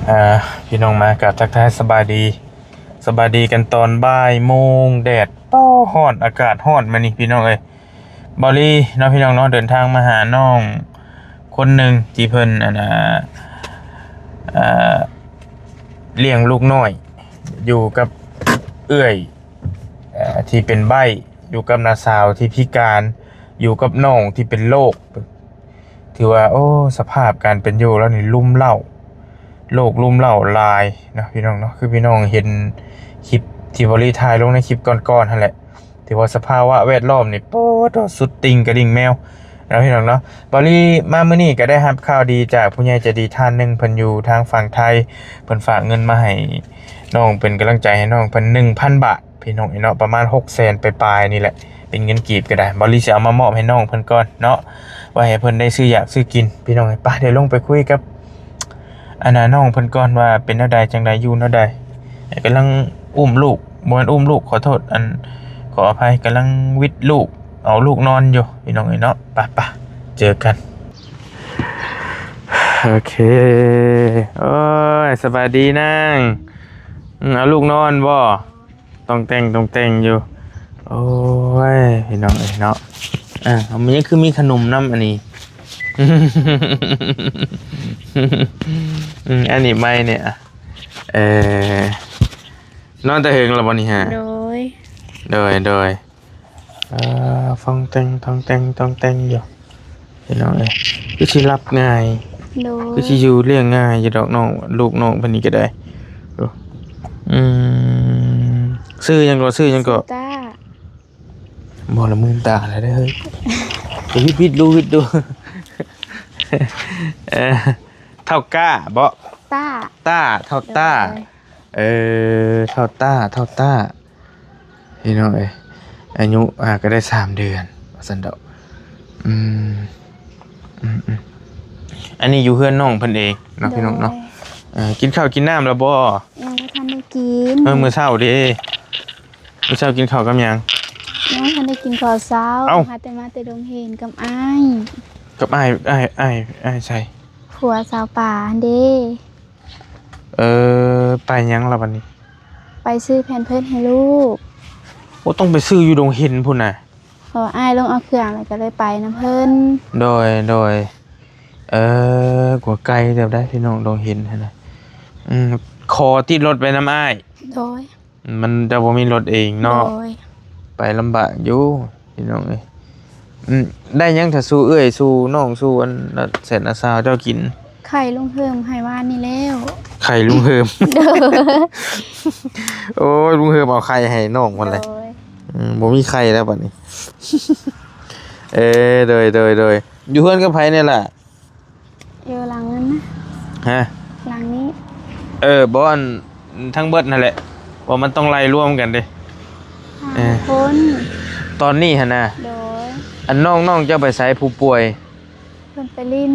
อ่าพี่น้องมากับทักทายสบายดีกันตอนบ่ายโมงแดดต้อฮ้อนอากาศฮ้อนมานี่พี่น้องเอ้ยบอลี่เนาะพี่น้องเนาะเดินทางมาหาน้องคนหนึ่งที่เพิ่นอ่าเลี้ยงลูกน้อยอยู่กับเอื้อยที่เป็นใบ้อยู่กับน้าสาวที่พิการอยู่กับน้องที่เป็นโรคถือว่าโอ้สภาพการเป็นอยู่แล้วนี่ลุ่มเล่าโรคลุ่มเล่าลายนะพี่น้องเนาะคือพี่น้องเห็นคลิปที่บริทายลงในคลิปก่อนๆนั่นแหละถือว่าสภาวะแวดล้อมนี่โป๊ดสุดติงกระดิ่งแมวนะพี่น้องเนาะบริมามื้อนี้ก็ได้รับข่าวดีจากผู้ใหญ่ใจดีท่านหนึ่งเพิ่นอยู่ทางฝั่งไทยเพิ่นฝากเงินมาให้น้องเป็นกำลังใจให้น้องเพิ่น 1,000 บาทพี่น้องเนาะประมาณ 600,000 ปลายๆนี่แหละเป็นเงินกีบก็ได้บริจะเอามามอบให้น้องเพิ่นก่อนเนาะว่าให้เพิ่นได้ซื้ออยากซื้อกินพี่น้องไปเดี๋ยวลงไปคุยกับน้องเพิ่นก่อนว่าเป็นแนวใดจังใดอยู่แนวใดกำลังอุ้มลูกบ่แม่นอุ้มลูกขอโทษขออภัยกำลังวิดลูกเอาลูกนอนอยู่พี่น้องเนาะไปเจอกันโอเคโอ้ยสบายดีนางเอาลูกนอนบ่ต้องแต่งอยู่โอ้ยพี่น้องเนาะเอามันยังคือมีขนมน้ำอันนี้ อันนี้ไม่เนี่ยนอนแต่เฮงแล้วบ่นี่ฮะโดยฟังแต่งอยู่พี่น้องคือสิรับง่ายคือสิอยู่เลี้ยงง่ายอยู่ดอกน้องลูกน้องเพิ่นนี่ก็ได้ซื้อยังก็ตาบ่ละมื่นตาแล้วได้เฮ้ยไปวิดดูเท่าก้าบ่ต้าเท่าต้าเท่าต้าพี่น้องอายุก็ได้3 เดือนว่าซั่นดอกอันนี้อยู่เฮือนน้องเพิ่นเองเนาะพี่น้องเนาะกินข้าวกินน้ำแล้วบ่ยังไม่ทันได้กินมื้อเช้าเด้มื้อเช้ากินข้าวกับหยังยังไม่ทันได้กินข้าวเช้ามาแต่ดงเห็นกับอ้ายใช่ผัวสาวป่าเด้ไปยังล่ะบัดนี้ไปซื้อแผ่นเพิ่นให้ลูกโอ้ต้องไปซื้ออยู่ดงเห็นพุ่นน่ะเพราะอ้ายลงเอาเครื่องแล้วก็เลยไปนำเพิ่นโดยกว่าไกลเดี๋ยวได้พี่น้องดงเห็นหั่นน่ะขอติดรถไปนำอ้ายโดยมันจะบ่มีรถเองเนาะไปลำบากอยู่พี่น้องได้ยังถ้าสู้เอื้อยสู้น้องสู้แสนอาสาวเจ้ากินไข่ลุงเพิ่มไข่ว่านนี่แล้วไข่ลุงเพิ่มโอ้ยลุงเพิ่มเอาไข่ให้น้องมันเลยบ่มีไข่แล้วบัดนี้โดยอยู่เพื่อนกับไผเนี่ยล่ะอยู่หลังนั้นนะฮะหลังนี้บ่อันทั้งเบิดนั่นแหละว่ามันต้องไล่ร่วมกันเด้คนตอนนี้หั่นน่ะโดยอันน้องเจ้าไปไสผู้ป่วยเพิ่นไปลิ้น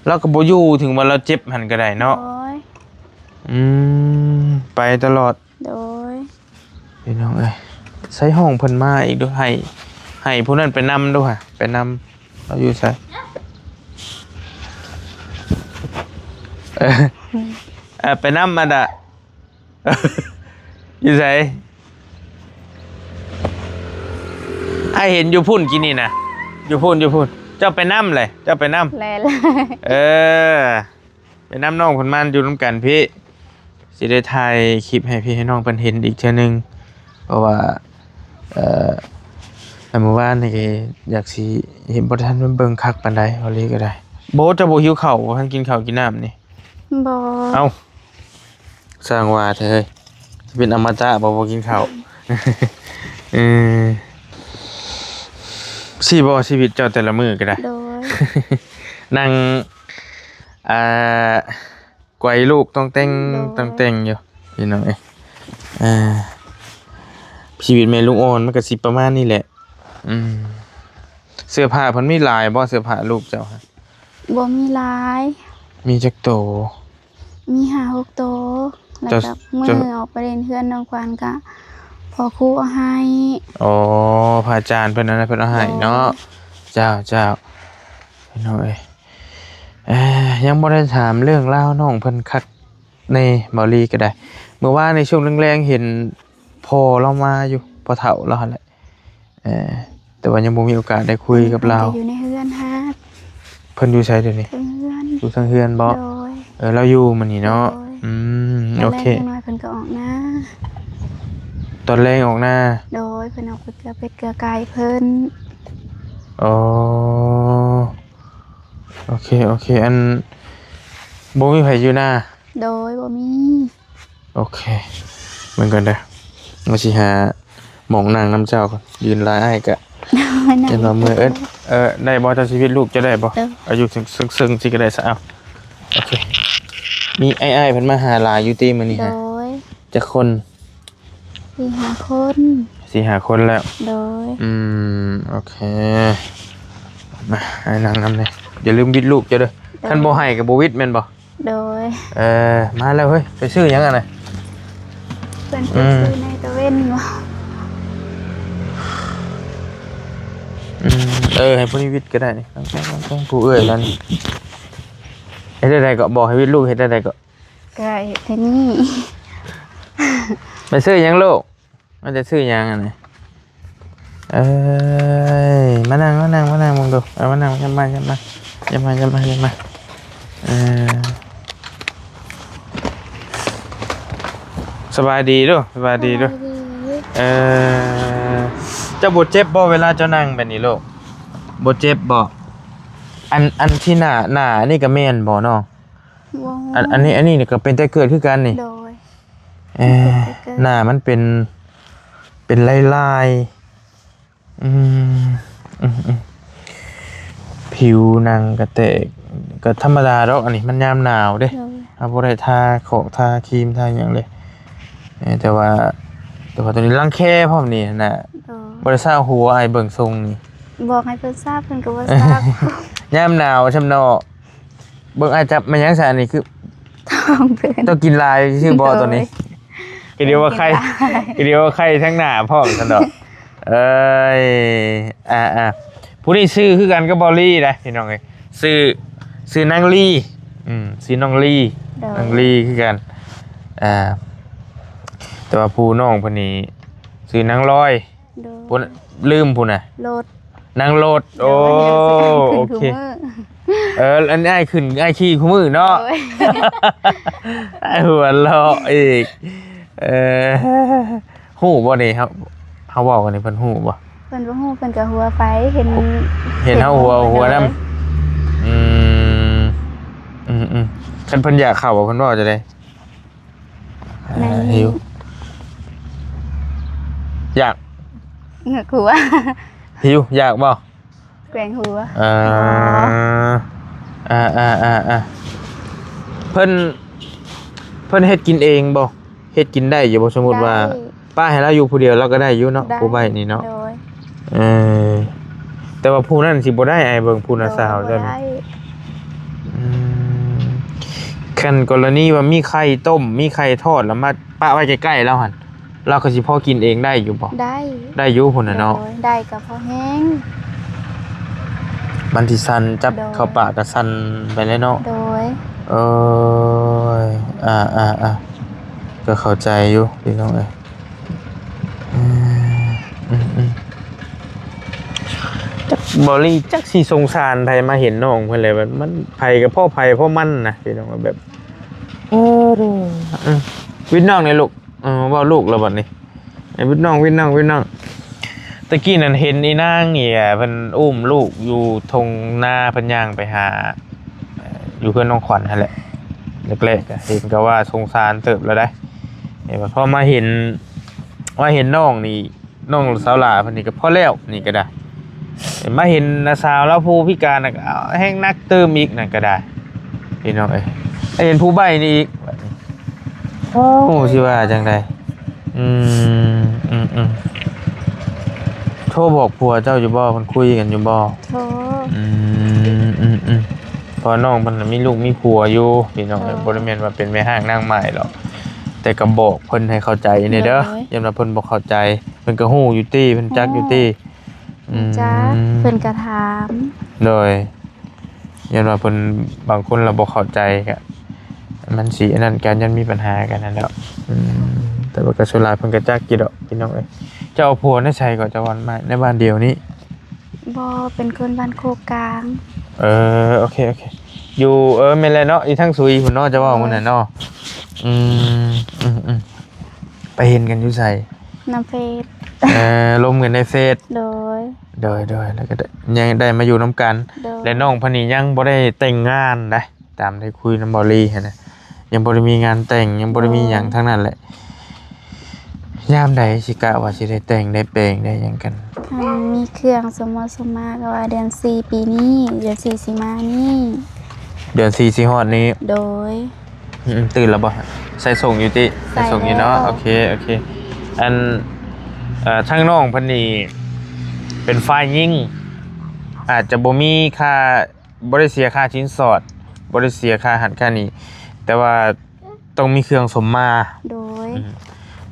แล้วก็บ่อยู่ถึงว่าเราเจ็บหั่นก็ได้เนาะไปตลอดโดยพี่น้องใช้ห้องเพิ่นมาอีกด้วยให้ผู้นั้นไปนำด้วยไปนำเราอยู่ไสไปนำมาดะอยู่ไสไอเห็นอยู่พุ่นกินนี่นะอยู่พุ่นเจ้าไปนำเลยเจ้าไปนำไปนำน้องเพิ่นมาอยู่นำกันพี่สิได้ถ่ายคลิปให้พี่ให้น้องเพิ่นเห็นอีกเทื่อนึงเพราะว่าเมื่อวานนี่อยากสิเห็นบ่ทันมันเบิ่งคักปานใดเอาเลยก็ได้โบจะบ่หิวข้าวบ่ทันกินข้าวกินน้ำนี่บ่เอ้าสร้างว่าเถอะเฮ้ยสิเป็นอมตะบ่กินข้าวสิบ่ชีวิตเจ้าแต่ละมื้อก็ได้นั่งไกวลูกต้องแต่งอยู่พี่น้องชีวิตแม่ลูกอ่อนมันก็สิประมาณนี้แหละเสื้อผ้าเพิ่นมีหลายบ่เสื้อผ้าลูกเจ้าฮะบ่มีหลายมีจักโตมี5-6 โตแล้วก็มื้อออกไปเล่นเฮือนน้องขวัญก็พอครูเอาให้อ๋อพระอาจารย์เพิ่นนั่นเพิ่นเอาให้เนาะเจ้าพี่น้อง ยังบ่ได้ถามเรื่องราวน้องเพิ่นคักในเบาลีก็ได้เมื่อวานในช่วงแรงๆเห็นพ่อเรามาอยู่พ่อเฒ่าเราหั่นแหละแต่ว่ายังบ่มีโอกาสได้คุยกับเรา พิ่นก็อยู่ในเฮือนฮะ เพิ่นอยู่ไสเดี๋ยวนี้ เฮือน อยู่ทางเฮือนบ่ โดย เราอยู่มื้อนี้เนาะ โดย โอเค ตนแรกน้อยเพิ่นก็ออกนะ ตอนแรงออกหน้า โดยเพิ่นเอาไปเกลือเป็ดเกลือไก่เพิ่น อ๋อโอเคอันบ่มีไผอยู่หน้า โดยบ่มี โอเคเหมือนกันเด้อมาสิหาหมองนั่งน้ำเจ้าก่อนยืนลายอ้ายกะ เดี๋ยวเรามือได้บ่เจ้าชีวิตลูกจะได้บ่อายุซึ่งสิก็ได้ซะเอาโอเคมีอ้ายๆเพิ่นมาหาหลายอยู่ติมื้อนี้ โด ฮะ ย จักคน 4-5 คน 4-5คนแล้ว โดย โอเคมาให้นั่งนำเลยอย่าลืมวิดลูกจะเด้อท่านบ่ให้กับบ่วิดแม่นบ่ โดย มาแล้วเฮ้ยไปซื้อหยังอ่ะน่ะ เพิ่นไปซื้อในตะเว้นบ่ ให้ผู้นี้วิดก็ได้นี่ต้องผู้เอื้อยแล้วนี่เฮ็ดได้ก็บอกให้วิดลูกเฮ็ดได้ก็ ก็เฮ็ดที่นี่ ไปซื้อหยังลูกมันจะซื้อหยังอ่ะน่ะมานั่งมึงดูมานั่งอย่ามาสบายดีเด้อสบายดีเด้อเจ้าบ่เจ็บบ่เวลาเจ้านั่งแบบนี้ลูกบ่เจ็บบ่อันที่หน้านี่ก็แม่นบ่เนาะ บ่ อันนี้นี่ก็เป็นแต่เกิดคือกันนี่ โดย หน้ามันเป็นลายผิวหนังกระเตกก็ธรรมดาดอกอันนี้มันยามหนาวเด้ โดย เอาบ่ได้ทาของทาครีมทาหยังเลยแต่ว่าตัวนี้รังแคพร้อมนี่น่ะ โดย บ่ได้ซาหัวไอ้เบิ่งทรงนี่ บอกให้เพิ่นทราบเพิ่นก็บ่ทราบ ยามหนาวช่ำเนาะเบิ่งอาจจับมันยังซะนี่คือ ท้องเพิ่น ต้องกินลายชื่อบ่ตัวนี้ก็เดียวว่าใครทั้งหน้าพร้อมซั่นดอกเอ้ยผู้นี้ชื่อคือกันกับบอลลี่นะพี่น้องเอ้ยชื่อนางลี่ชื่อน้องลี่นางลี่คือกันแต่ว่าผู้น้องเพิ่นนี่ชื่อนางลอย โดย ผู้ลืมผู้น่ะ รถ นางโลดโอเคอันนี้ขึ้นขี้คู่มือเนาะ โดย หัวเราะอีกฮู้บ่นี่ครับเฮาเว้ากันนี่เพิ่นฮู้บ่ เพิ่นบ่ฮู้เพิ่นก็หัวไปเห็น เฮาหัวนำคันเพิ่นอยากเข้าบ่เพิ่นเว้าจะได้หิวอยาก เหงือกหัว หิวอยากบ่ แกว่งหัว เพิ่นเฮ็ดกินเองบ่เฮ็ดกินได้อยู่บ่สมมุติว่าป้าให้เราอยู่ผู้เดียวเราก็ได้อยู่เนาะผู้ใบนี่เนาะ โดย แต่ว่าผู้นั้นสิบ่ได้ไอ้เบิ่งผู้น่ะสาวเจ้านี่คันกรณีว่ามีไข่ต้มมีไข่ทอดแล้วมาป้าไว้ใกล้ๆแล้วหั่นเราก็สิพอกินเองได้อยู่บ่ ได้อยู่พุ่นน่ะเนาะ โดยได้ก็พอแห้ง มันสิสั่นจับเข้าปากก็สั่นไปเลยเนาะ โดย โอ้ยก็เข้าใจอยู่พี่น้องเอ้ยจักบอลี่จักสิสงสารไผมาเห็นน้องเพิ่นเลยแบบมันไผกับพ่อไผพ่อมันนะพี่น้องแบบวิทน้องนี่ลูกเว้าลูกแล้วบัดนี้ไอ้วิทน้องตะกี้นั่นเห็นอีนางนี่เพิ่นอุ้มลูกอยู่ทงนาเพิ่นย่างไปหาอยู่เพื่อนน้องขวัญนั่นแหละแรกๆเห็นก็ว่าสงสารเติบแล้วได้พอมาเห็นน้องนี่น้องสาวหลาเพิ่นนี่ก็พอแล้วนี่ก็ได้มาเห็นน้าสาวแล้วผู้พิการน่ะแห้งนักเติมอีกนั่นก็ได้พี่น้องเอ้ยเห็นผู้ใบ้นี่อีกโอ้สิว่าจังได๋โทรบอกผัวเจ้าอยู่บ่เพิ่นคุยกันอยู่บ่ โท พอน้องมันมีลูกมีผัวอยู่พี่น้องบ่ได้แม่นว่าเป็นแม่ห้างนางไม้หรอกแต่ก็บอกเพิ่นให้เข้าใจนี่เด้อยามว่าเพิ่นบ่เข้าใจเพิ่นก็ฮู้อยู่ติเพิ่นจักอยู่ติ จ้าเพิ่นก็ถาม โดย ยันว่าเพิ่นบางคนเราบ่เข้าใจก็มันสิอันนั้นกันยันมีปัญหากันนั่นแหล้วแต่ว่าก็ส่วนหลายเพิ่นก็จักกี่ดอกพี่น้องเอ้ยเจ้าเอาผัวในไสก็เจ้าวันมาในบ้านเดียวนี้ บ่เป็นคนบ้านโคกกลาง โอเคอยู่แม่นแหละเนาะอีทั้งซุยพุ่นเนาะจะเว้ามื้อนั้นเนาะอืมไปเห็นกันอยู่ไส น้ำเฟซ ลมกันในเฟซ โดย โดยแล้วก็ยังได้มาอยู่น้ำกัน โดย และน้องพนี่ยังบ่ได้แต่งงานนะตามที่คุยน้ำบอลี่นะยังบ่ได้มีงานแต่งยังบ่ได้มีหยังทั้งนั้นแหละยามใดสิกะว่าสิได้แต่งได้แปลงได้หยังกัน มีเครื่องสมสมาก็ว่าเดือน4ปีนี้เดือน4สิมานี่ เดือน4สิฮอดนี้ โดย ตื่นแล้วบ่ใส่ส่งอยู่ติใส่ส่งอยู่เนาะ ใส่แล้ว โอเคอันทั้งน้องพนี่เป็นฝ่ายยิ่งอาจจะบ่มีค่าบ่ได้เสียค่าชิ้นสอดบ่ได้เสียค่าหันค่านี้แต่ว่าต้องมีเครื่องสมมา โดย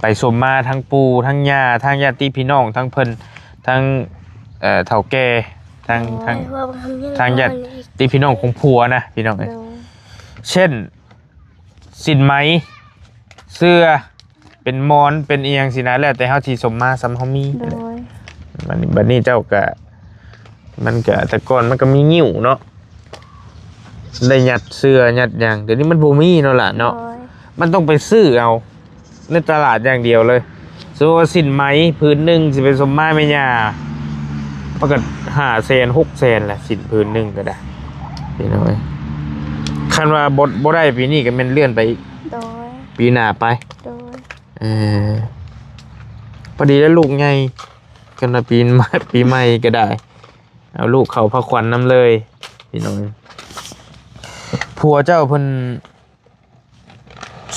ไปสมมาทั้งปู่ทั้งย่าทั้งญาติพี่น้องทั้งเพิ่นทั้งเฒ่าแก่ทั้งญาติพี่น้องของผัวนะพี่น้องเอ้ย โดย เช่นสินไหมเสื้อเป็นมอนเป็นเอียงสินะแล้วแต่เฮาสิสมมาซ้ำเฮามี โดย บัดนี้เจ้าก็มันก็แต่ก่อนมันก็มีงิ้วเนาะได้ยัดเสื้อยัดหยังเดี๋ยวนี้มันบ่มีเนาะล่ะเนาะ โดย มันต้องไปซื้อเอาในตลาดอย่างเดียวเลยสมมติว่าสินไหมพื้นหนึ่งสิเป็นสมมาไม่ยาประกาศ500,000 600,000แหละสินพื้นหนึ่งก็ได้พี่น้อยคันว่าบ่ได้ปีนี้ก็แม่นเลื่อนไปอีก โดย ปีหน้าไป โดย พอดีแล้วลูกไงกันว่าปีใหม่ก็ได้เอาลูกเขาพักขวัญน้ำเลยพี่น้อยผัวเจ้าเพิ่น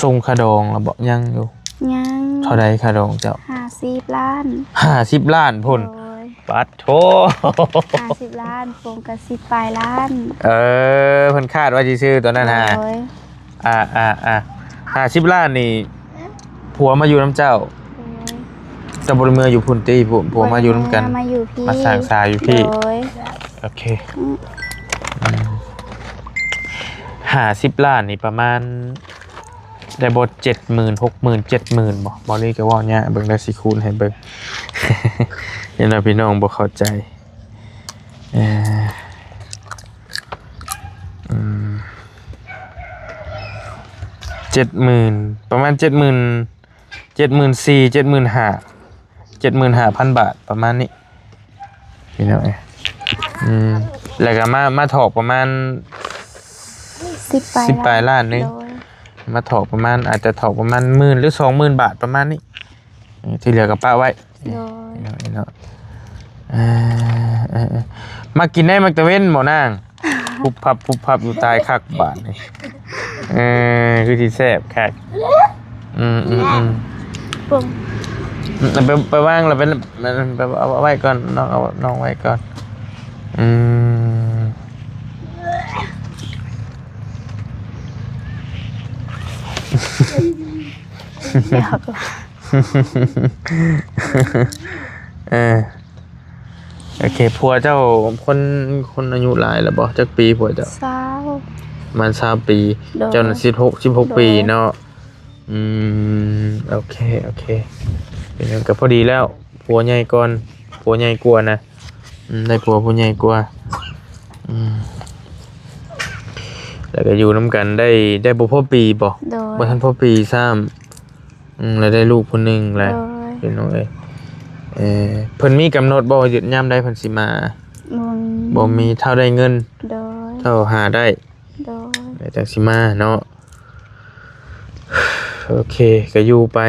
ส่งคาดองแล้วบ่ยังอยู่ ยัง เท่าใดคาดองเจ้า 50ล้าน 50 ล้านพุ่น โดย ปัดโถ 50ล้านโปงกับ10ปลายล้าน เพิ่นคาดว่าสิซื้อตัวนั้นฮะ โดย 50 ล้านนี่ผัวมาอยู่น้ำเจ้า โดย แต่บ่ได้เมืออยู่พุ่นติผัวมาอยู่น้ำกัน มาอยู่พี่ มาสร้างสาอยู่พี่ โดย โอเค50 ล้านนี่ประมาณได้บ่70,000 60,000 70,000บ่นี่ก็เว้าเนี่ยเบิ่งได้สิคูณให้เบิ่ง ยันว่าพี่น้องบ่เข้าใจ70,000ประมาณ75,000 บาทประมาณนี้พี่น้องแล้วก็มาถอกประมาณ10 ปลายล้านนึง โดย มาถอกประมาณอาจจะถอกประมาณ10,000 หรือ 20,000 บาทประมาณนี้ที่เหลือก็ป้าไว้ โดย เนาะมากินได้มักตะเว้นหมอนางปุบพับอยู่ตายคักบาทนี่คือที่แซ่บคักปุ่ม ไปว่างเราไปเอาไว้ก่อนน้องเอาน้องไว้ก่อนเดี๋ยวก่อน โอเคผัวเจ้าคนอายุหลายแล้วบ่จักปีผัวเจ้า สาว ประมาณ20 ปี โดย เจ้าน่ะ16 ปีเนาะโอเคเป็นงั้นก็พอดีแล้วผัวใหญ่ก่อนผัวใหญ่กว่านะได้ผัวผู้ใหญ่กว่าแล้วก็อยู่นํกันได้บ่พอปีบ่ โดย บ่ทันพอปีซ้ำแล้วได้ลูกคนหนึงแหละ โดย พี่น้องเอ้ยเพิ่นมีกำหนดบ่หยุดยามใดเพิ่นสิมาบ่มีเท่าได้เงิน โดย เท่าหาได้ โดย แล้วจังสิมาเนาะโอเคก็อยู่ไป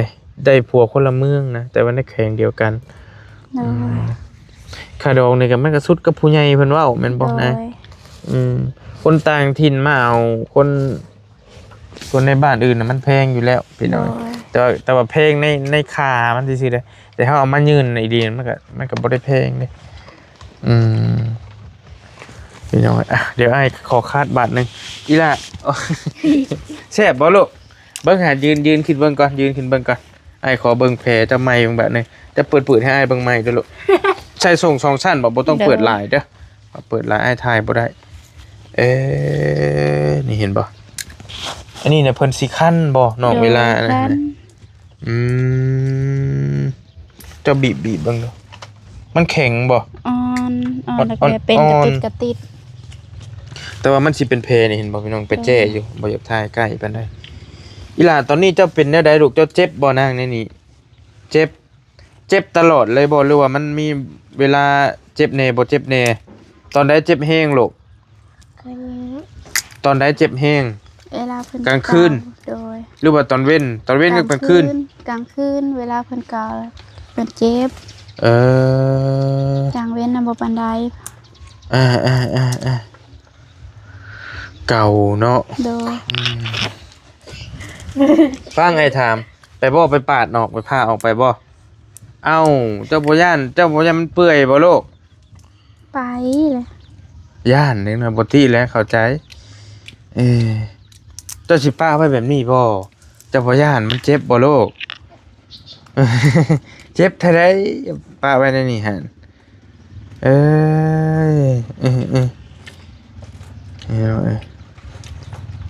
ได้ผัวคนละเมืองนะแต่ว่าในแขวงเดียวกัน โดย ค่าดองนี่ก็มันก็สุดกับผู้ใหญ่เพิ่นเว้าแม่นบ่นะ โดย คนต่างถิ่นมาเอาคนในบ้านอื่นน่ะมันแพงอยู่แล้วพี่น้องแต่ว่าเพลงในค่ามันซื่อๆเด้แต่เฮาเอามายืนในดีมันก็บ่ได้แพงเด้พี่น้องเดี๋ยวอ้ายขอคาดบาทนึงอีล่ะ แซ่บบ่ลูกเบิ่งหายืนขึ้นเบิ่งก่อนยืนขึ้นเบิ่งก่อนอ้ายขอเบิ่งแผลเจ้าไม้เบิ่งบาทนึงจะเปิดให้อ้ายเบิ่งไม้เด้อลูก ใช่ส่ง2ชั้นบ่ต้องเปิดหลายเด้อเปิดหลายอ้ายถ่ายบ่ได้ เอ๊ะนี่เห็นบ่อันนี้เนี่ยเพิ่นสิคั่นบ่นอกเวลาอันนั้น คัน น่ะอืมเจ้าบีบเบิ่งดูมันแข็งบ่ อ่อนแล้ว อ่อน ก็เป็น อ่ กระ อน ติดกระติด แต่ว่ามันสิเป็นเพนี่เห็นบ่พี่น้องไปแจ้อยู่บ่อยากถ่ายใกล้ปานใดอีหล่าตอนนี้เจ้าเป็นแนวใดลูกเจ้าเจ็บบ่นางในนี้เจ็บตลอดเลยบ่หรือว่ามันมีเวลาเจ็บแน่บ่เจ็บแน่ตอนใดเจ็บแฮงลูกตอนใดเจ็บแฮง เวลาเพิ่น กลางคืน โดย หรือว่าตอนเว้นกับกลางคืน กลางคืนเวลาเพิ่นเกาเพิ่นเจ็บ เออก ลางเว้นน่ะบ่ปานใด เก่าเนาะ โดย ฟังไอ้ถามไปบ่ไปปาดออกไปผ้าออกไปบ่เอ้าเจ้าบ่ย่านมันเปื่อยบ่โลก ไปเลย ย่านนึงนะบ่ติแล้วเข้าใจเออเจ้าสิป้าไว้แบบนี้บ่เจ้าบ่ย่านมันเจ็บบ่โลก เจ็บเท่าใดป้าไว้ในนี่หั่นเอ้ยเอ้ย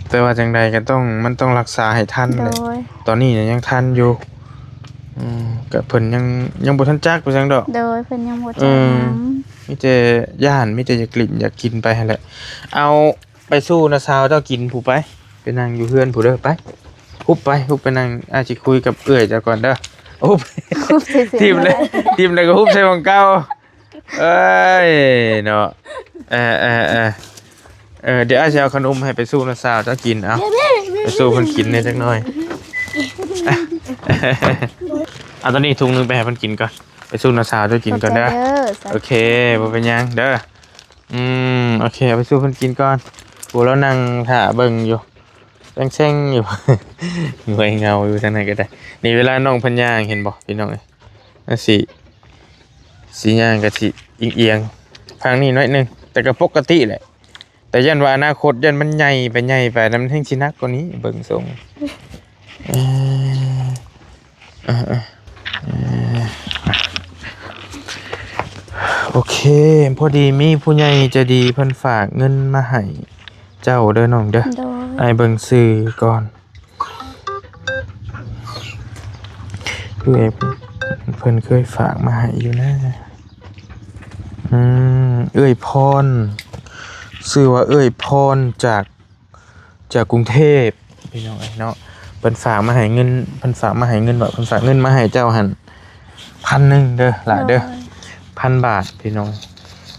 แต่ว่าจังใดก็ต้องมันต้องรักษาให้ทัน โด เลย ย ตอนนี้เนี่ยยังทันอยู่กับเพิ่นยังบ่ทันจักไปจังดอก โดยเพิ่นยังบ่จักหยัง มีแต่ย่านมีแต่อยากกลิ่นอยากกินไปหั่นแหละเอาไปสู้นะสาวเจ้ากินผู้ไปนั่งอยู่เฮือนผู้เด้อไปฮุบไปนั่งอาสิคุยกับเอื้อยเจ้าก่อนเด้อฮุบ คุบซื่อๆ ทีมเลยก็ฮุบใส่ของเก่าเอ้ยเนาะเดี๋ยวอาจะเอาขนมให้ไปสู้นะสาวเจ้ากินเอาไปสู้เพิ่นกินได้จักหน่อย เอาตอนนี้ถุงนึงไปให้เพิ่นกินก่อนไปสู้นะสาวเจ้ากินก่อนเด้อ โอเคบ่เป็นหยังเด้อโอเคเอาไปสู้เพิ่นกินก่อนปู่แล้วนั่งท่าเบิ่งอยู่แซงๆอยู่ เงยเงาอยู่ทางไหนก็ได้นี่เวลาน้องเพิ่นย่างเห็นบ่พี่น้องเอ้ยนั่นสิย่างก็สิเอียงๆทางนี้น้อยหนึงแต่ก็ปกติแหละแต่ยันว่าอนาคตยันมันใหญ่ไปนำแห่งสิหนักกว่านี้เบิ่งทรงโอเคพอดีมีผู้ใหญ่ใจะดีเพิ่นฝากเงินมาให้เจ้าเด้อน้องเด้อ โดย ไอ้เบิ่งซื้อก่อนคือไอ้เพิ่นเคยฝากมาให้อยู่นะเอ้ยพรชื่อว่าเอ้ยพรจากกรุงเทพพี่น้องเนาะเพิ่นฝากมาให้เงินเพิ่นฝากมาให้เงินว่าเพิ่นฝากเงินมาให้เจ้าหั่น1,000เด้อหลายเด้อ 1,000 บาทพี่น้อง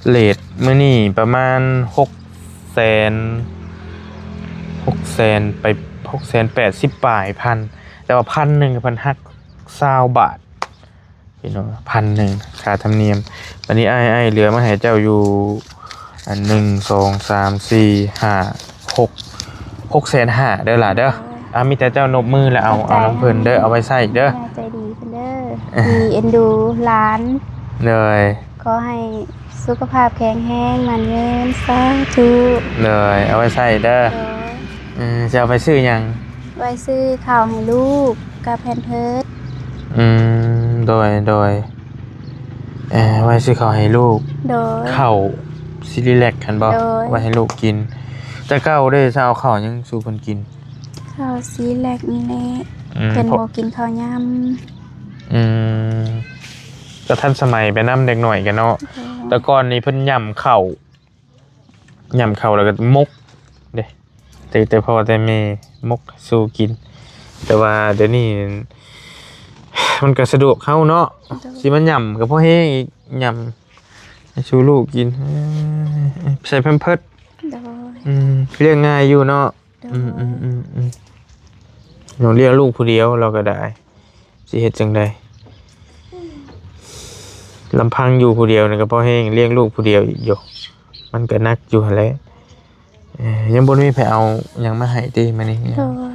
เรทมื้อนี้ประมาณ600,000ไป680,000ปลายพันแต่ว่า1,000เพิ่นหัก20บาทพี่น้อง1,000ค่าธรรมเนียมวันนี้อ้ายเหลือมาให้เจ้าอยู่อัน1 2 3 4 5 6,500,000เด้อล่ะเด้อมีแต่เจ้านบมือแล้วเอาน้ำเพิ่นเด้อเอาไว้ใส่เด้อ แม่ใจดีเพิ่นเด้อมีเอ็นดูหลาน เลย ขอให้สุขภาพแข็งแรงมันเงินสาธุ เลยเอาไว้ใส่เด้อ โดย จะเอาไปซื้อหยัง ไว้ซื้อข้าวให้ลูกกับแพนเพิร์ส โดยไว้ซื้อข้าวให้ลูก โดย ข้าวซิลิแลกกันบ่ โดย ไว้ให้ลูกกินแต่เก้าได้จะเอาข้าวยังสู่เพิ่นกิน ข้าวสีแลกนี่แหละ ม เพิ่น เพราะ บ่กินข้าวย ก็ทันสมัยไปนำเด็กหน่อยกันเนาะ ำ แต่ก่อนนี้เพิ่นย่ำข้าวแล้วก็มกเด้แต่พ่อแต่แม่มกสู่กิน แต่ว่าเดี๋ยวนี้มันก็สะดวกเข้าเนาะสิมันย่ำก็พอแห้งอีกย่ำให้ชูลูกกินใส่แพมเพิร์ส โดย เลี้ยงง่ายอยู่เนาะ โดย เราเลี้ยงลูกผู้เดียวเราก็ได้สิเฮ็ดจังไดลำพังอยู่ผู้เดียวนี่ก็พอแห้งเลี้ยงลูกผู้เดียวอีกอยู่มันก็นักอยู่หั่นแหละยังบ่มีไผเอาหยังมาให้ติมื้อนี้ โดย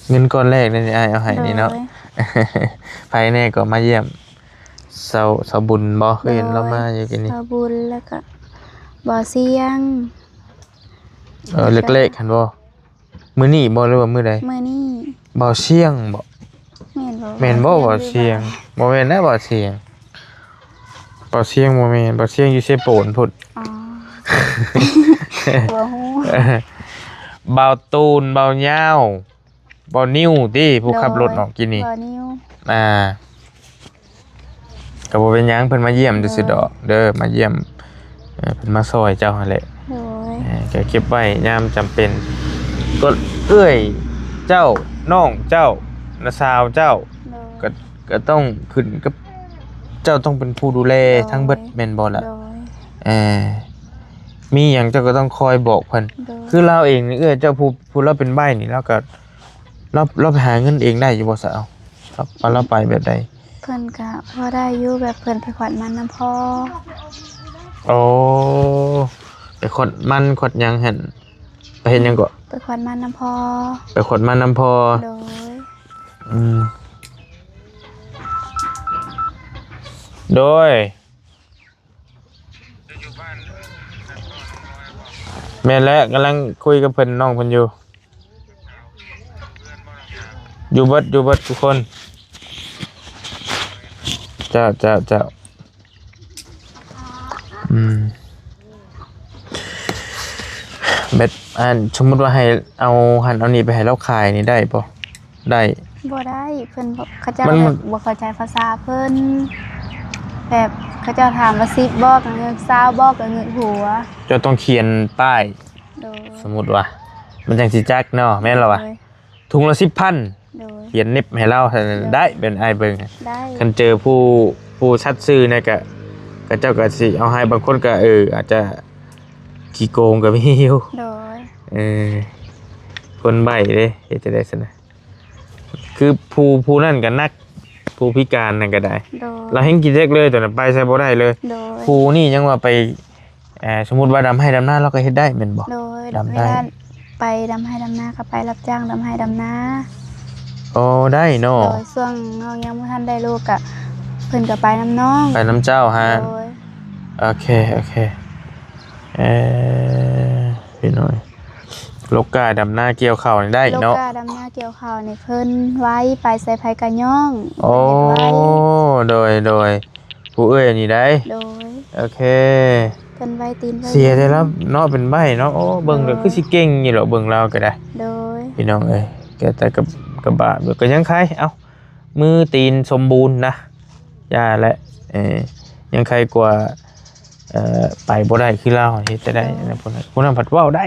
เงินก้อนแรกนี่อ้ายเอาให้นี่เนาะ ภายในก็มาเยี่ยมเสาบุญบ่เคยเห็นเรามาอยู่กินนี่ ข้าวบุญแล้วก็บ่อเสียง เล็กๆคันบ่มื้อนี้บ่หรือว่ามื้อใด มื้อนี้ บ่เชียงบ่ แม่นบ่บ่เชียงบ่แม่นนะบ่เชียงบ่เชียงบ่แม่นบ่เชียงอยู่เซโปนพุ่น อ๋อ บ่ฮู้ เบาตูนเบาเหย้าเบานิ้วติผู้ขับรถออกกินนี่ บ่นิ้ว ก็บ่เป็นหยังเพิ่นมาเยี่ยมซื่อๆดอกเด้อมาเยี่ยมเพิ่นมาซอยเจ้าหั่นแหละ โดย ก็เก็บไว้ยามจำเป็นก็เอื้อยเจ้าน้องเจ้าน้าสาวเจ้า โดย ก็ต้องขึ้นกับเจ้าต้องเป็นผู้ดูแลทั้งเบิดแม่นบ่ล่ะ โดย เออมีหยังเจ้าก็ต้องคอยบอกเพิ่น โดย คือเราเองนี่เจ้าผู้เราเป็นใบ้นี่เราก็เราไปหาเงินเองได้อยู่บ่ซะเอาเราไปแบบใด เพิ่นก็พอได้อยู่แบบเพิ่นไปขวัญมันน้ำพ่อ โอ้ไปขดมันขดหยังหั่นไปเฮ็ดหยังก็ ไปขวัญมันน้ำพ่อ ไปขดมันนำพอ โดย อืมโดยแม่นแล้วกำลังคุยกับเพิ่นน้องเพิ่นอยู่เบิดทุกคนเจ้าเบ็ดสมมุติว่าให้เอาหันเอานี่ไปให้เราขายนี่ได้บ่ได้ บ่ได้เพิ่นบอกเขาเจ้า มัน แบบบ่เข้าใจภาษาเพิ่นแบบเขาเจ้าถามว่า10บอกกับเงิน20บอกกับเงินหัว เจะต้องเขียนป้าย โดย สมมุติว่ามันจังสิจักเนาะแม่นแล้ววะ โดย ถุงละ 10,000 โดย เขียนเน็บให้เราเท่านั้นได้เป็นอ้ายเบิ่ง ได้ คันเจอผู้ชัดซื่อเนี่ยก็เจ้าก็สิเอาให้บางคนก็อาจจะขี้โกงก็มีอยู่ โดย เออคนใบ้เด้เฮ็ดจะได้ซั่นนะคือผู้นั่นก็นักผู้พิการนั่นก็ได้ โดย เราเห็นกินเล็กเลยแต่นั้นไปใช้บ่ได้เลย โดย ผู้นี่ยังว่าไปสมมุติว่าดำให้ดำหน้าเราก็เฮ็ดได้แม่นบ่ โดย ดำ เว ได้ ลาไปดำให้ดำนาก็ไปรับจ้างดำให้ดำนา โอ้ได้เนาะ โดยช่วงน้องยังบ่ทันได้ลูกก็เพิ่นก็ไปน้ำน้อง ไปน้ำเจ้าฮะ โดย โอเคพี่หน่อยลกกาดำหน้าเกี่ยวเข่านี่ได้ ลูก เนาะ กาดำนาเกี่ยวข้าวนี่เพิ่นไว้ไปใส่ไผกะย่อง โอ้ เพิ่นเฮ็ดไว้ โดยผู้เอ้ยนี่ได้ โดย โอเค เพิ่นไว้ตีนไว้ เสียได้แล้วเนาะเป็นใบเนาะโอ้เบิ่งเด้อคือสิเก่งนี่เหรอเบิ่งเราก็ได้ โดย พี่น้องเอ้ยแกแต่กับบาดก็ยังใครเอ้ามือตีนสมบูรณ์นะย่าและยังใครกว่าไปบ่ได้คือเราเฮ็ดจะได้นะพวกนั้นผัดเว้าได้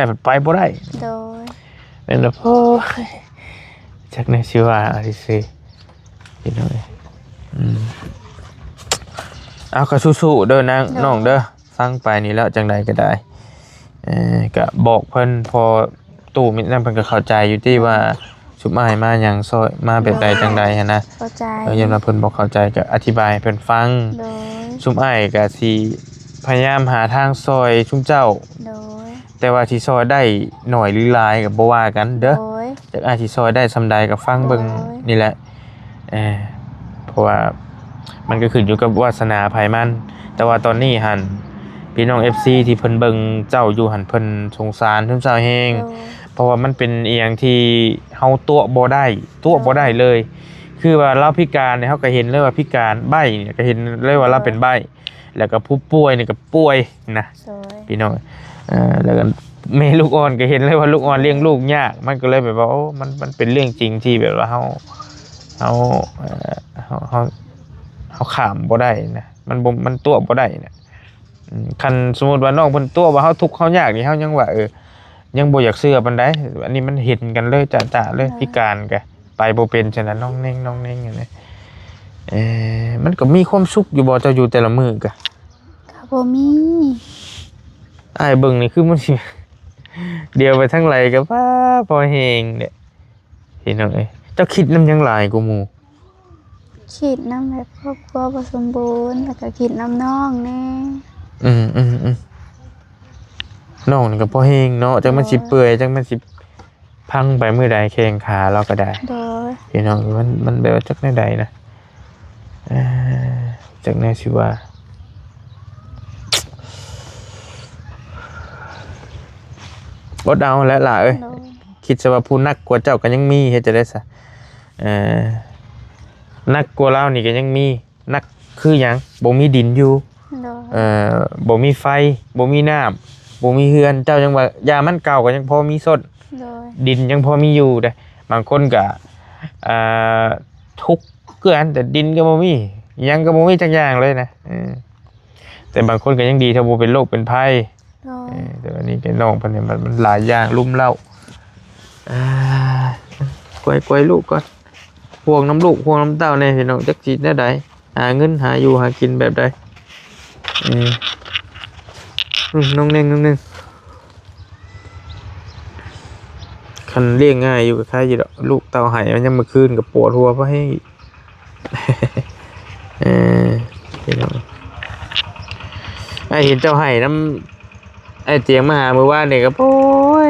ผัดไปบ่ได้ โดย เป็นแบบโอ้ยจักในชื่อว่าอะไรสิพี่น้องเอ้ยเอาก็สู้ๆเด้อนางน้องเด้อฟังไปนี่แล้วจังใดก็ได้ก็บอกเพิ่นพอตู้มินั่นเพิ่นก็เข้าใจอยู่ที่ว่าสุมายมาหยังซอยมาแบบใดจังใดหันนะ เข้าใจ ยามว่าเพิ่นบ่เข้าใจก็อธิบายให้เพิ่นฟัง โดย สุมอ้ายก็สิพยายามหาทางซอยชุมเจ้า โดย แต่ว่าที่ซอยได้หน่อยหรือหลายก็บ่ว่ากันเด้อ โดย จากอ้ายสิซอยได้ซำใดก็ฟังเบิ่ง โอ้ย นี่แหละเพราะว่ามันก็ขึ้นอยู่กับวาสนาไผมัน แต่ว่าตอนนี้หั่นพี่น้อง FC ที่เพิ่นเบิ่งเจ้าอยู่หั่นเพิ่นสงสารชุมเจ้าแฮง โดย เพราะว่ามันเป็นอีหยังที่เฮาตัวบ่ได้เลย คือว่าเราพิการเนี่ยเฮาก็เห็นเลยว่าพิการใบ้เนี่ยก็เห็นเลยว่าเราเป็นใบ้แล้วก็ผู้ป่วยนี่ก็ป่วยนะ โดย พี่น้องแล้วก็แม่ลูกอ่อนก็เห็นเลยว่าลูกอ่อนเลี้ยงลูกยากมันก็เลยแบบว่าโอ้มันเป็นเรื่องจริงที่แบบว่าเฮาข้ามบ่ได้นะมันตัวบ่ได้นะคันสมมุติว่าน้องเพิ่นตัวว่าเฮาทุกข์เฮายากนี่เฮายังว่ายังบ่อยากเชื่อปานใดอันนี้มันเห็นกันเลยจะๆเลยพิการก็ไปบ่เป็นฉะนั้นน้องเน่งอย่างนี้มันก็มีความสุขอยู่บ่เจ้าอยู่แต่ละมื้อก็ ก็บ่มี อ้ายเบิ่งนี่คือมันสิ เดียวไปทั้งไหลก็ว่าพอแฮงเด้พี่น้องเอ้ยเจ้าคิดนำหยังหลายกว่าหมู่ คิดน้ำแบบครอบครัวบ่สมบูรณ์แล้วก็คิดน้ำน้องแน่ น้องนี่ก็พอแฮงเนาะจังมันสิเปื่อยจังมันสิพังไปมื้อใดแข้งขาเราก็ได้ โดย พี่น้องมันแบบว่าจักแนวใดนะจักแนวสิว่าบ่เอาแล้วล่ะเอ้ย โดย คิดซะว่าผู้นักกว่าเจ้าก็ยังมีเฮ็ดจะได้ซะนักกว่าเรานี่ก็ยังมีนักคือหยังบ่มีดินอยู่ โ โดย บ่มีไฟบ่มีน้ำบ่มีเฮือนเจ้าจังว่ายามันเก่าก็ยังพอมีสด โดย ดินยังพอมีอยู่เด้บางคนก็ทุกข์เกือนแต่ดินก็บ่มีหยังก็บ่มีจักอย่างเลยนะแต่บางคนก็ยังดีถ้าบ่เป็นโรคเป็นภัย โดย แต่วันนี้เป็นน้องเพิ่นเนี่ยมันหลายอย่างลุ่มเล่ากวยลูกก่อนห่วงน้ำลูกห่วงน้ำเต้าแน่พี่น้องจักสิแนวใดหาเงินหาอยู่หากินแบบใดน้องเน่งคันเลี้ยงง่ายอยู่กับใครอยู่ดอกลูกเต้าหายมันยังมาคืนกับปวดหัวเพราะให้ พี่น้องไอเห็นเจ้าไห้น้ำไอเตียงมาหาเมื่อวานเนี่ยก็โอ้ย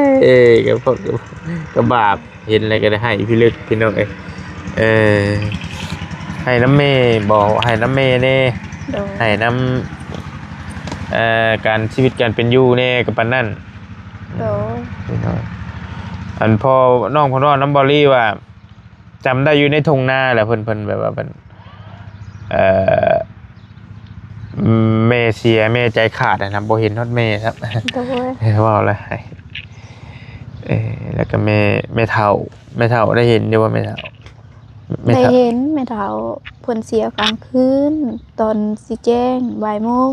ก็บาปเห็นอะไรก็ได้ให้พี่ลึกพี่น้องให้น้ำเมย์บอกให้น้ำเมย์เน่ให้น้ำการชีวิตการเป็นอยู่เน่กับปันนั่นพี่น้องอันพอน้องพอนน้ำบอลลี่ว่าจำได้อยู่ในทงนาแหละเพิ่นแบบว่าเป็นเมเสียเมใจขาดนะโบเห็นทอดเมครับว่าอะไรแล้วก็เมเท่าได้เห็นอยู่ว่าเมเท่าได้เห็นแม่เฒ่าเพิ่นเสียกลางคืนตอนสิแจ้งบ่ายโมง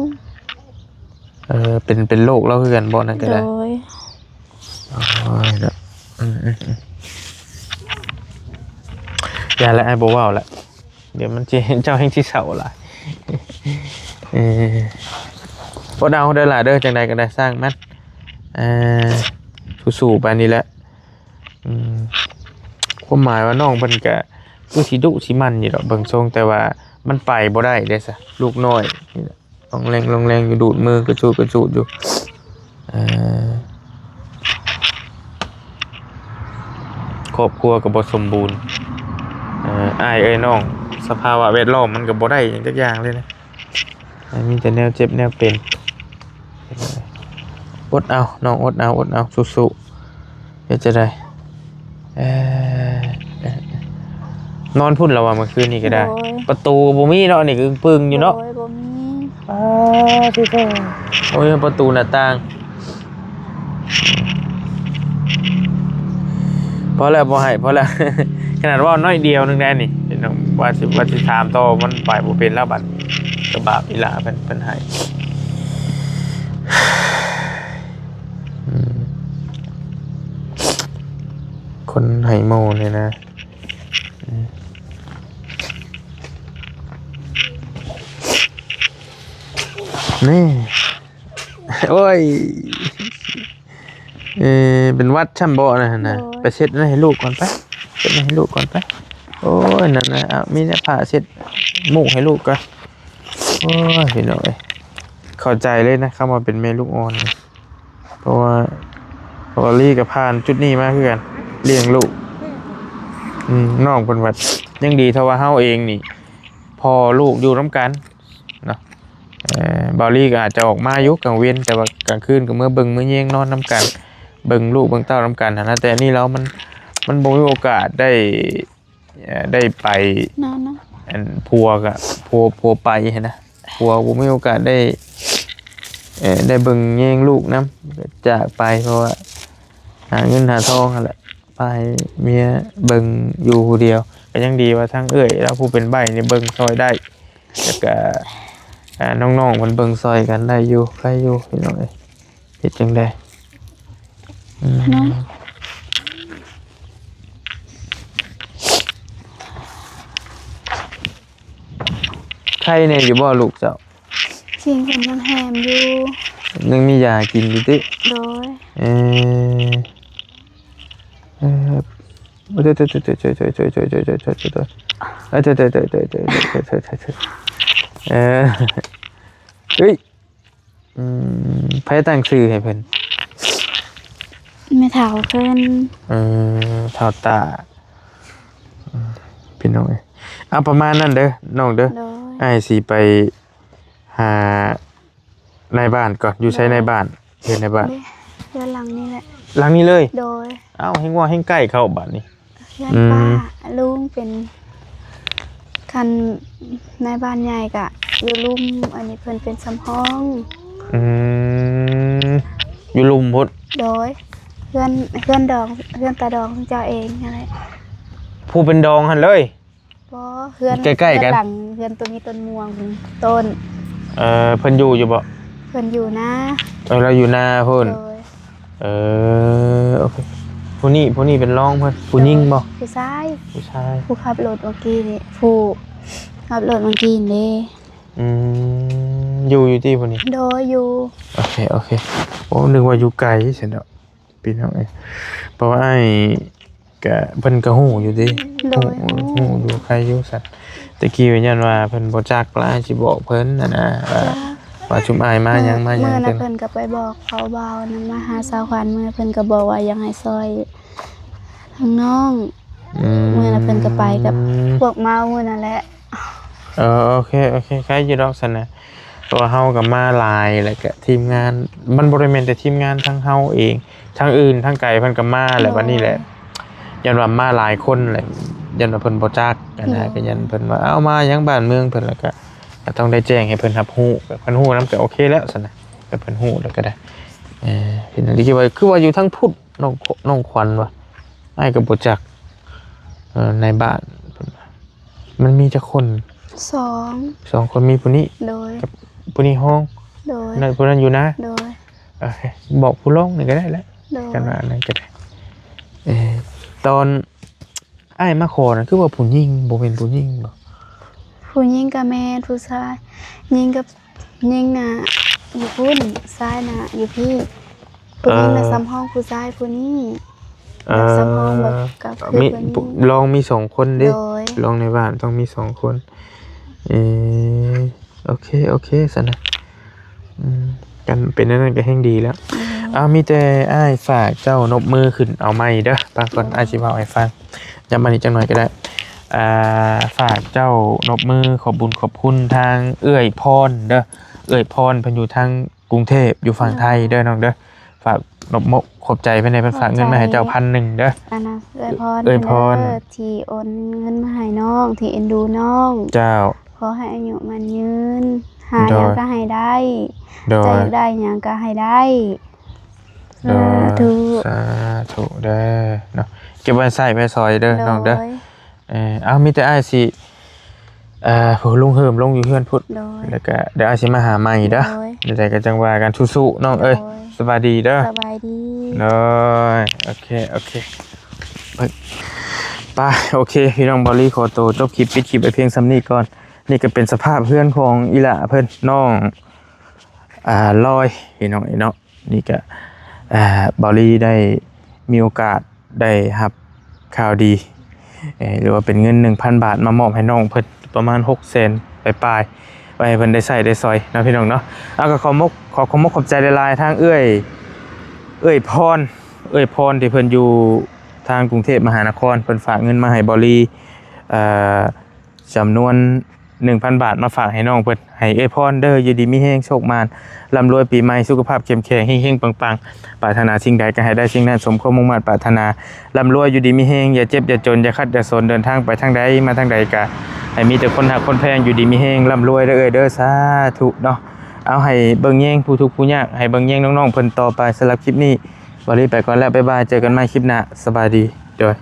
เป็นโรคแล้วคือกันบ่นั่นก็ได้โดยอย่าละไอ้บ่ว้าวละเดี๋ยวมันจะเห็นเจ้าแห่งที่เสาล่ะพอดาวได้หลายเด้อจังใดก็ได้สร้างมันสู้ๆไปนี่แหละความหมายว่าน้องเพิ่นก็คือสิดุสิมันอยู่ดอกเบิ่งทรงแต่ว่ามันไปบ่ได้เด้ซะลูกน้อยลงแรงอยู่ดูดมือกระจูดอยู่ครอบครัวก็บ่สมบูรณ์อ้ายเอ้ยน้องสภาวะแวดล้อมมันก็บ่ได้อย่างจักอย่างเลยนะมีแต่แนวเจ็บแนวเป็นอดเอาน้องอดเอาสู้ๆเฮ็ดจะได้นอนพุ่นแล้วว่าเมื่อคืนนี้ก็ได้ประตูบ่มีเนาะนี่คือปึ้งอยู่เนาะบ่มีที่ก็โอ้ยประตูหน้าต่างพอแล้วบ่ให้พอแล้ว ขนาดว่าน้อยเดียวนึงได้นี่พี่น้องว่าสิถามต่อมันไปบ่เป็นแล้วบัดก็บาปอีหล่าเพิ่นให้คนไห้โมเนี่ยนะนี่โอ้ยเป็นวัดช่ำบ่อนะไปเช็ดนั่นให้ลูกก่อนไปเช็ดให้ลูกก่อนไปโอ้ยนั่นนะมีเนี่ยผ้าเช็ดมุกให้ลูกก่อนโอ้ยพี่น้อยเข้าใจเลยนะเข้ามาเป็นแม่ลูกอ่อนเพราะว่าลี่กับพานจุดนี้มากคือกันเลี้ยงลูกน้องเป็นวัดยังดีเท่าว่าเฮาเองนี่พอลูกอยู่ร่วมกันเนาะบอลลี่ก็อาจจะออกมายุกกลางเวียนแต่ว่ากลางคืนก็เมื่อเบิ่งเมื่อเยี่ยงนอนน้ำกันเบิ่งลูกเบิ่งเต้าน้ำกันนะแต่นี่แล้วมันบ่มีโอกาสได้ไปพัวไปนะพัวบ่มีโอกาสได้เบิ่งเยี่ยงลูกน้ำจากไปเพราะว่าหาเงินหาทองแหละไปเมียเบิ่งอยู่ผู้เดียวก็ยังดีว่าทั้งเอ้ยแล้วผู้เป็นใบนี่เบิ่งซอยได้แล้วก็น้องๆมันเบิ่งซอยกันได้อยู่ใครอยู่พี่น้องเอ้ยเฮ็ดจังได๋ใครเนี่ยอยู่บ่ลูกเจ้าเสียงเพิ่นยังแหมอยู่ยังมียากินอยู่ติโดยเฮ้ยไผตั้งชื่อให้เพิ่นแม่เฒ่าเพิ่นเฒ่าตาพี่น้องเอาประมาณนั้นเด้อน้องเด้ออ้ายสิไปหาในบ้านก่อนอยู่ใช้ในบ้านเฮ็ดในบ้านเรือนหลังนี้แหละหลังนี้เลยโดยเอ้าให้ว่าให้ใกล้เข้าบ้านนี่เรือนป้าลุงเป็นคันในบ้านใหญ่กะ อยู่ลุ่มอันนี้เพิ่นเป็นสำห้อง อืมอยู่ลุมพุทธ โดยเพื่อนดองเพื่อนตาดองของเจ้าเองอะไร ผู้เป็นดองหันเลย บ่เพื่อน ใกล้ๆกัน เพื่อหลังเพื่อนตัวนี้ต้นม่วงต้น เพิ่นอยู่บ่ เพื่อนอยู่นะ เราอยู่หน้าเพิ่น โดย โอเคผู้นี้เป็นรองเพิ่นผู้หญิงบ่ ผู้ชาย ผู้ชาย ผู้ขับรถเมื่อกี้นี่ผู้ขับรถเมื่อกี้นี่ อยู่ที่ผู้นี้ โดยอยู่ โอเคโอ้นึกว่าอยู่ไกลเสียเนาะพี่น้องเอ้ยเพราะว่าไอ้กะเพิ่นก็ฮู้อยู่ดิ โดย ฮู้อยู่ใครอยู่สัตว์ตะกี้ว่ายันว่าเพิ่นบ่จักล่ะสิบอกเพิ่นน่ะนะว่าชุมอ้ายมาหยังมาหยัง เมื่อ เพิ่ นะ น เพิ่นก็ไปบอกเขาเบานะมาหาสาวขวัญเมื่อเพิ่นก็บอกว่ายังให้ซอยทางน้องเมื่อนะเพิ่นก็ไปกับพวกเมาเมื่อนั่นแหละ โอเคใครอยู่ดอกซั่นน่ะตัวเฮาก็มาหลายแล้วก็ทีมงานมันบ่ได้แม่นแต่ทีมงานทั้งเฮาเองทั้งอื่นทั้งไกลเพิ่นก็มาแหละวันนี้แหละยันว่ามาหลายคนแหละยันว่าเพิ่นบ่จักกันนะก็ยันเพิ่นว่าเอามาหยังบ้านเมืองเพิ่นแล้วก็ต้องได้แจ้งให้เพิ่นรับรู้ก็เพิ่นรู้นำก็โอเคแล้วซั่นน่ะก็เพิ่นรู้แล้วก็ได้เห็นอันนี้คือว่าอยู่ทั้งพุทธน้องขวัญว่ะอ้ายก็บ่จักในบ้านเพิ่นว่ามันมีจักคน สอง คนมีผู้นี้ โดย ผู้นี้ห้อง โดย นั่นผู้นั้นอยู่นะ โดย โอเคบอกผู้ลงนี่ก็ได้แล้ว โดย กันว่าอันนั้นก็ได้ตอนอ้ายมาขอนะคือว่าผู้หญิงบ่เป็นผู้หญิงบ่ ผู้หญิงกับแม่ผู้ชายหญิงกับหญิงน่ะอยู่พุ่นชายน่ะอยู่พี่ผู้หญิงน่ะซ้ำห้องผู้ชายผู้นี้แบบซ้ำห้องแบบกับคือ มี ผู้นี้ ลองมี2คนเด้ โดย ลองในบ้านต้องมี2คนโอเคซั่นนะกันเป็นนั่นก็แห่งดีแล้วมีแต่อ้ายฝากเจ้านบมือขึ้นเอาไม้เด้อปากก่อนอ้ายสิเว้าให้ฟังย้ำมานิดจังหน่อยก็ได้ฝากเจ้านบมือขอบบุญขอบคุณทางเอื้อยพรเด้อเอื้อยพรเพิ่นอยู่ทางกรุงเทพอยู่ฝั่งไทยเด้อน้องเด้อฝากนบมกขอบใจเพิ่นให้เพิ่นฝากเงินมาให้เจ้า1,000เด้อ อันน่ะเอื้อยพร เอื้อยพร เด้อที่โอนเงินมาให้น้องที่เอ็นดูน้อง เจ้า ขอให้อายุมันยืนหาหยังก็ให้ได้ โด ใจ ย ได้หยังก็ให้ได้ โดย ธุ สาธุเด้อเนาะเก็บไว้ใส่ไว้ซอยเด้อน้องเด้อ โดย มีแต่อ้ายสิผู้ลุงเฮิมลงอยู่เฮือนพุทธ โดย แล้วก็เดี๋ยวอ้ายสิมาหาใหม่เด้อ โดย เดี๋ยวใจก็จังว่ากันสู้ๆน้องเอ้ย โดย สบายดีเด้อ สบายดี เลยโอเคไปโอเคพี่น้องบอลลี่ขอตัวจบคลิปปิดคลิปไปเพียงซ้ำนี้ก่อนนี่ก็เป็นสภาพเพื่อนของอีหล่าเพิ่นน้องลอยพี่น้องเนาะนี่ก็บอลลี่ได้มีโอกาสได้รับข่าวดีหรือว่าเป็นเงิน 1,000 บาทมามอบให้น้องเพิ่นประมาณ600,000ปลายๆไว้ให้เพิ่นได้ใช้ได้ซอยนะพี่น้องเนาะเอาก็ขอบใจหลายๆทางเอ้ยพรที่เพิ่นอยู่ทางกรุงเทพมหานครเพิ่นฝากเงินมาให้บอลลี่จำนวน 1,000 บาทมาฝากให้น้องเพิ่นให้เอ้ยพรเด้ออยู่ดีมีแฮงโชคมานร่ำรวยปีใหม่สุขภาพเข้มแข็งเฮงๆปังๆปรารถนาสิ่งใดก็ให้ได้สิ่งนั้นสมความมุ่งมั่นปรารถนาร่ำรวยอยู่ดีมีแฮงอย่าเจ็บอย่าจนอย่าคัดอย่าสนเดินทางไปทางใดมาทางใดก็ให้มีแต่คนรักคนแพงอยู่ดีมีแฮงร่ำรวยเด้อเด้อสาธุเนาะเอาให้เบิ่งแย่งผู้ทุกข์ผู้ยากให้เบิ่งแย่งน้องๆเพิ่นต่อไปสำหรับคลิปนี้บอลลี่ไปก่อนแล้วบ๊ายบายเจอกันใหม่คลิปหน้าสบายดีโดย